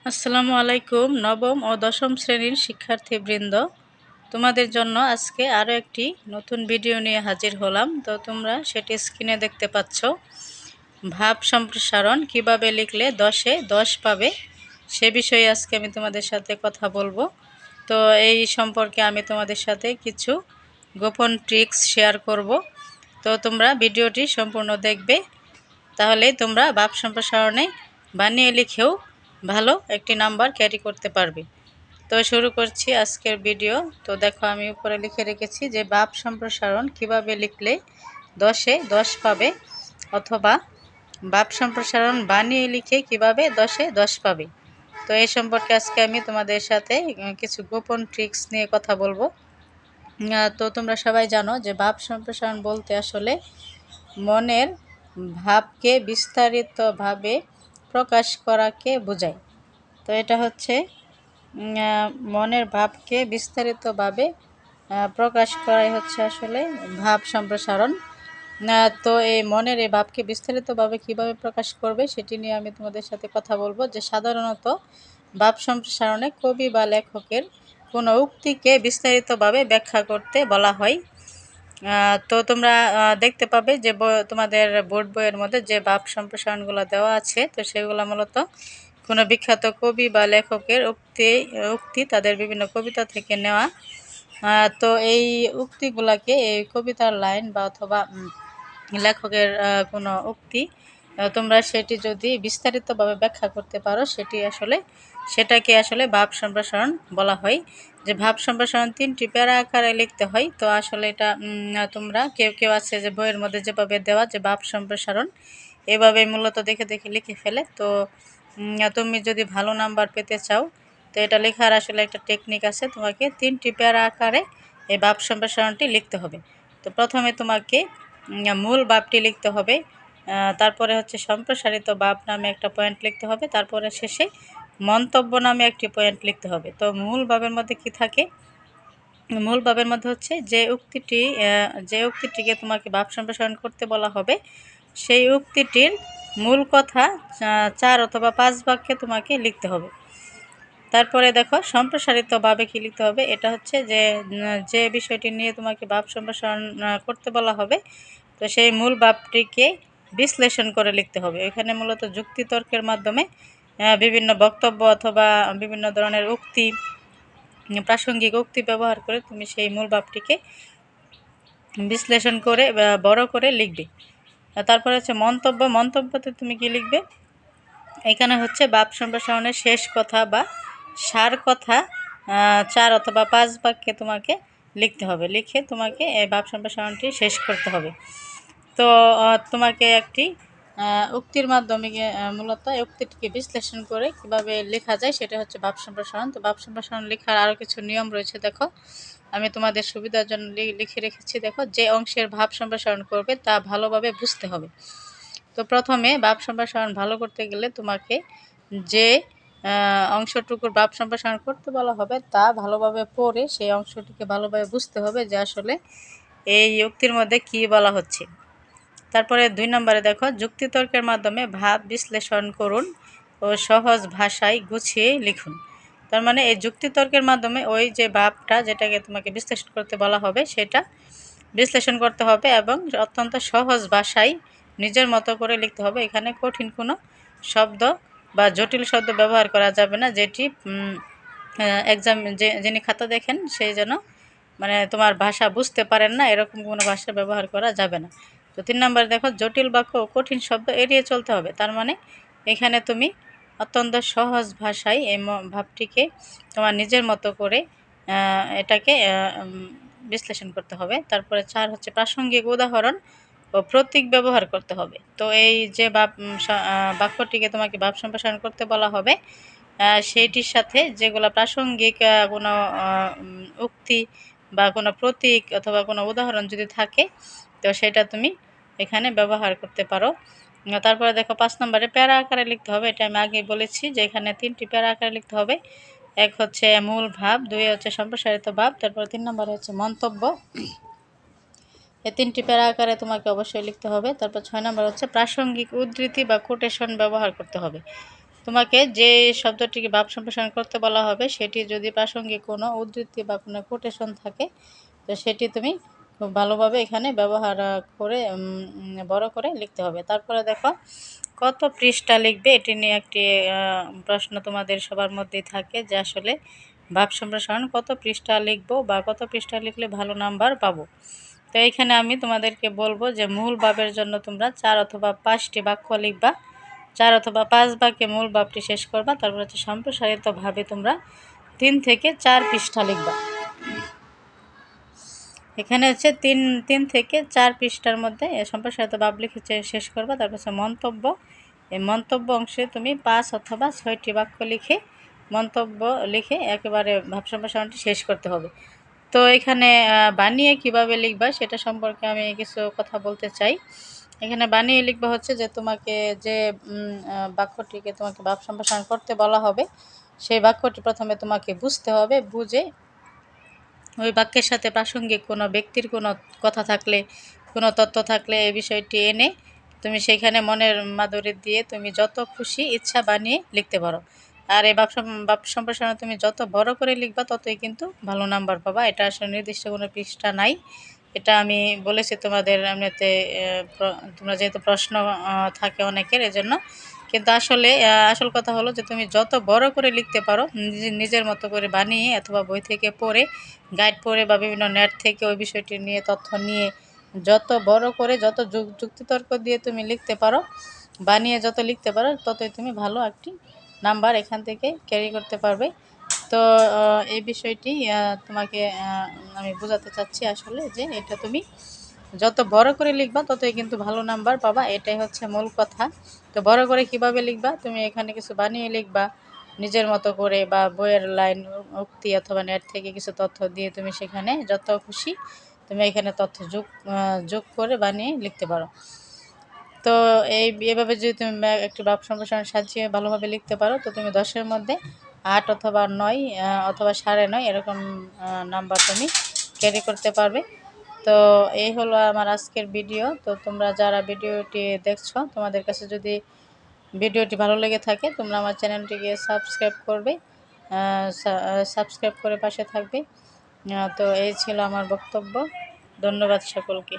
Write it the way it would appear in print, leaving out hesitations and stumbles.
আসসালামু আলাইকুম। নবম ও দশম শ্রেণীর শিক্ষার্থীবৃন্দ, তোমাদের জন্য আজকে আরও একটি নতুন ভিডিও নিয়ে হাজির হলাম। তো তোমরা সেটি স্ক্রিনে দেখতে পাচ্ছ। ভাব সম্প্রসারণ কিভাবে লিখলে 10-এ 10 পাবে, সে বিষয়ে আজকে আমি তোমাদের সাথে কথা বলবো। তো এই সম্পর্কে আমি তোমাদের সাথে কিছু গোপন ট্রিক্স শেয়ার করব। তো তোমরা ভিডিওটি সম্পূর্ণ দেখবে, তাহলে তোমরা ভাব সম্প্রসারণে বানিয়ে লিখেও ভালো একটি নাম্বার ক্যারি করতে পারবে। তো শুরু করছি আজকের ভিডিও। তো দেখো, আমি উপরে লিখে রেখেছি যে ভাব সম্প্রসারণ কিভাবে লিখলে 10-এ 10 পাবে, অথবা ভাব সম্প্রসারণ বানিয়ে লিখে কিভাবে 10-এ 10 পাবে। তো এই সম্পর্কে আজকে আমি তোমাদের সাথে কিছু গোপন ট্রিক্স নিয়ে কথা বলবো। তো তোমরা সবাই জানো যে ভাব সম্প্রসারণ বলতে আসলে মনের ভাবকে বিস্তারিতভাবে প্রকাশ করাকে বোঝায়। তো এটা হচ্ছে মনের ভাবকে বিস্তারিতভাবে প্রকাশ করাই হচ্ছে আসলে ভাব সম্প্রসারণ। তো এই মনের এই ভাবকে বিস্তারিতভাবে কিভাবে প্রকাশ করবে সেটি নিয়ে আমি তোমাদের সাথে কথা বলবো। যে সাধারণত ভাব সম্প্রসারণে কবি বা লেখকের কোনো উক্তিকে বিস্তারিতভাবে ব্যাখ্যা করতে বলা হয়। তো তোমরা দেখতে পাবে যে তোমাদের বোর্ড বইয়ের মধ্যে যে ভাব সম্প্রসারণগুলো দেওয়া আছে, তো সেগুলো মূলত কোনো বিখ্যাত কবি বা লেখকের উক্তি তাদের বিভিন্ন কবিতা থেকে নেওয়া। তো এই উক্তিগুলাকে, এই কবিতার লাইন বা অথবা লেখকের কোনো উক্তি, তোমরা সেটি যদি বিস্তারিতভাবে ব্যাখ্যা করতে পারো, সেটাকে আসলে ভাব সম্প্রসারণ বলা হয়। যে ভাব সম্প্রসারণ 3টি প্যারা আকারে লিখতে হয়। তো আসলে এটা তোমরা কেউ কেউ আছে যে বইয়ের মধ্যে যেভাবে দেওয়া যে ভাব সম্প্রসারণ, এভাবে মূলত দেখে দেখে লিখে ফেলে। তো তুমি যদি ভালো নাম্বার পেতে চাও, তো এটা লেখার আসলে একটা টেকনিক আছে। তোমাকে 3টি প্যারা আকারে এই ভাব সম্প্রসারণটি লিখতে হবে। তো প্রথমে তোমাকে মূল ভাবটি লিখতে হবে, তারপরে হচ্ছে সম্প্রসারিত ভাব নামে একটা পয়েন্ট লিখতে হবে, তারপরে শেষে মন্তব্য নামে একটি পয়েন্ট লিখতে হবে। তো মূল ভাবের মধ্যে কি থাকে? মূল ভাবের মধ্যে হচ্ছে যে উক্তিটিকে তোমাকে ভাব সম্প্রসারণ করতে বলা হবে, সেই উক্তিটির মূল কথা 4 অথবা 5 বাক্যে তোমাকে লিখতে হবে। তারপরে দেখো, সম্প্রসারিতভাবে কি লিখতে হবে। এটা হচ্ছে যে বিষয়টি নিয়ে তোমাকে ভাব সম্প্রসারণ করতে বলা হবে, তো সেই মূল ভাবটিকে বিশ্লেষণ করে লিখতে হবে। এখানে মূলত যুক্তিতর্কের মাধ্যমে বিভিন্ন বক্তব্য অথবা বিভিন্ন ধরনের উক্তি, প্রাসঙ্গিক উক্তি ব্যবহার করে তুমি সেই মূল ভাবটিকে বিশ্লেষণ করে বড় করে লিখবে। তারপরে হচ্ছে মন্তব্যতে তুমি কি লিখবে? এখানে হচ্ছে ভাব সম্প্রসারণের শেষ কথা বা সার কথা 4 অথবা 5 বাক্যে তোমাকে লিখতে হবে। লিখে তোমাকে এই ভাব সম্প্রসারণটি শেষ করতে হবে। তো তোমাকে একটি উক্তির মাধ্যমে মূলত উক্তিটিকে বিশ্লেষণ করে কিভাবে লেখা যায় সেটা হচ্ছে ভাব সম্প্রসারণ। তো ভাব সম্প্রসারণ লেখার আরও কিছু নিয়ম রয়েছে। দেখো, আমি তোমাদের সুবিধার জন্য লিখে রেখেছি। দেখো, যে অংশের ভাব সম্প্রসারণ করবে তা ভালোভাবে বুঝতে হবে। তো প্রথমে ভাব সম্প্রসারণ ভালো করতে গেলে তোমাকে যে অংশটুকুর ভাব সম্প্রসারণ করতে বলা হবে তা ভালোভাবে পড়ে সেই অংশটিকে ভালোভাবে বুঝতে হবে যে আসলে এই উক্তির মধ্যে কি বলা হচ্ছে। তারপরে 2 নম্বরে দেখো, যুক্তিতর্কের মাধ্যমে ভাব বিশ্লেষণ করুন ও সহজ ভাষায় গুছিয়ে লিখুন। তার মানে এই যুক্তিতর্কের মাধ্যমে ওই যে ভাবটা যেটাকে তোমাকে বিশ্লেষণ করতে বলা হবে সেটা বিশ্লেষণ করতে হবে এবং অত্যন্ত সহজ ভাষায় নিজের মতো করে লিখতে হবে। এখানে কঠিন কোনো শব্দ বা জটিল শব্দ ব্যবহার করা যাবে না, যেটি এক্সাম যিনি খাতা দেখেন সেই যেন মানে তোমার ভাষা বুঝতে পারেন না, এরকম কোনো ভাষা ব্যবহার করা যাবে না। তো 3 নম্বরে দেখো, জটিল বাক্য ও কঠিন শব্দ এড়িয়ে চলতে হবে। তার মানে এখানে তুমি অত্যন্ত সহজ ভাষায় এই ভাবটিকে তোমার নিজের মতো করে এটাকে বিশ্লেষণ করতে হবে। তারপরে 4 হচ্ছে প্রাসঙ্গিক উদাহরণ ও প্রতীক ব্যবহার করতে হবে। তো এই যে বাক্যটিকে তোমাকে ভাব সম্প্রসারণ করতে বলা হবে, সেইটির সাথে যেগুলো প্রাসঙ্গিক কোনো উক্তি বা কোনো প্রতীক অথবা কোনো উদাহরণ যদি থাকে, তো সেটা তুমি এখানে ব্যবহার করতে পারো। তারপরে দেখো, 5 নম্বরে প্যারা আকারে লিখতে হবে। এটা আমি আগে বলেছি যে এখানে 3টি প্যারা আকারে লিখতে হবে। 1 হচ্ছে মূল ভাব, 2 হচ্ছে সম্প্রসারিত ভাব, তারপর 3 নম্বরে হচ্ছে মন্তব্য। এই 3টি প্যারা আকারে তোমাকে অবশ্যই লিখতে হবে। তারপর 6 নম্বর হচ্ছে প্রাসঙ্গিক উদ্ধৃতি বা কোটেশন ব্যবহার করতে হবে। তোমাকে যে শব্দটিকে ভাব সম্প্রসারণ করতে বলা হবে সেটি যদি প্রাসঙ্গিক কোনো উদ্ধৃতি বা কোনো কোটেশন থাকে, তো সেটি তুমি খুব ভালোভাবে এখানে ব্যবহার করে বড় করে লিখতে হবে। তারপরে দেখো কত পৃষ্ঠা লিখবে, এটি নিয়ে একটি প্রশ্ন তোমাদের সবার মধ্যেই থাকে যে আসলে ভাব সম্প্রসারণ কত পৃষ্ঠা লিখবো বা কত পৃষ্ঠা লিখলে ভালো নাম্বার পাবো। তো এইখানে আমি তোমাদেরকে বলবো যে মূল ভাবের জন্য তোমরা 4 অথবা 5টি বাক্য লিখবা, 4 অথবা 5 বাক্যে মূল ভাবটি শেষ করবা। তারপর হচ্ছে সম্প্রসারিতভাবে তোমরা 3 থেকে 4 পৃষ্ঠা লিখবা। এখানে হচ্ছে তিন থেকে 4 পৃষ্ঠার মধ্যে সম্প্রসারিত ভাব লিখে শেষ করবা। তারপর হচ্ছে মন্তব্য, এই মন্তব্য অংশে তুমি 5 অথবা 6টি বাক্য লিখে মন্তব্য লিখে একেবারে ভাব সম্প্রসারণটি শেষ করতে হবে। তো এখানে বানিয়ে কিভাবে লিখবা সেটা সম্পর্কে আমি কিছু কথা বলতে চাই। এখানে বানিয়ে লিখবা হচ্ছে যে তোমাকে যে বাক্যটিকে তোমাকে ভাব সম্প্রসারণ করতে বলা হবে সেই বাক্যটি প্রথমে তোমাকে বুঝতে হবে, বুঝে ওই বাক্যের সাথে প্রাসঙ্গিক কোনো ব্যক্তির কোনো কথা থাকলে, কোনো তথ্য থাকলে এই বিষয়টি এনে তুমি সেখানে মনের মাধুরী দিয়ে তুমি যত খুশি ইচ্ছা বানিয়ে লিখতে পারো। আর এই ভাব সম্প্রসারণ তুমি যত বড় করে লিখবা ততই কিন্তু ভালো নাম্বার পাবা। এটা আসলে নির্দিষ্ট কোনো পৃষ্ঠা নাই, এটা আমি বলেছি তোমাদের এমনিতে তোমরা যেহেতু প্রশ্ন থাকে অনেকের, এজন্য। কিন্তু আসলে আসল কথা হলো যে তুমি যত বড় করে লিখতে পারো নিজের মতো করে বানিয়ে অথবা বই থেকে পড়ে, গাইড পড়ে বা বিভিন্ন নেট থেকে ওই বিষয়টি নিয়ে তথ্য নিয়ে যত বড় করে যত যুক্তিতর্ক দিয়ে তুমি লিখতে পারো, বানিয়ে যত লিখতে পারো ততই তুমি ভালো একটি নাম্বার এখান থেকে ক্যারি করতে পারবে। তো এই বিষয়টি তোমাকে আমি বোঝাতে চাচ্ছি আসলে যে এটা তুমি যত বড় করে লিখবা ততই কিন্তু ভালো নাম্বার পাবা, এটাই হচ্ছে মূল কথা। তো বড় করে কিভাবে লিখবা, তুমি এখানে কিছু বানিয়ে লিখবা নিজের মতো করে বা বইয়ের লাইন উক্তি অথবা নেট থেকে কিছু তথ্য দিয়ে তুমি সেখানে যত খুশি তুমি এখানে তথ্য যোগ করে বানিয়ে লিখতে পারো। তো এভাবে যদি তুমি একটি ভাব সম্প্রসারণ সাজিয়ে ভালোভাবে লিখতে পারো তো তুমি 10-এর মধ্যে 8 অথবা 9 অথবা 9.5 এরকম নাম্বার তুমি ক্যারি করতে পারবে। তো এই হলো আমার আজকের ভিডিও। তো তোমরা যারা ভিডিওটি দেখছো, তোমাদের কাছে যদি ভিডিওটি ভালো লেগে থাকে তোমরা আমার চ্যানেলটিকে সাবস্ক্রাইব করবে, সাবস্ক্রাইব করে পাশে থাকবে। তো এই ছিল আমার বক্তব্য। ধন্যবাদ সকলকে।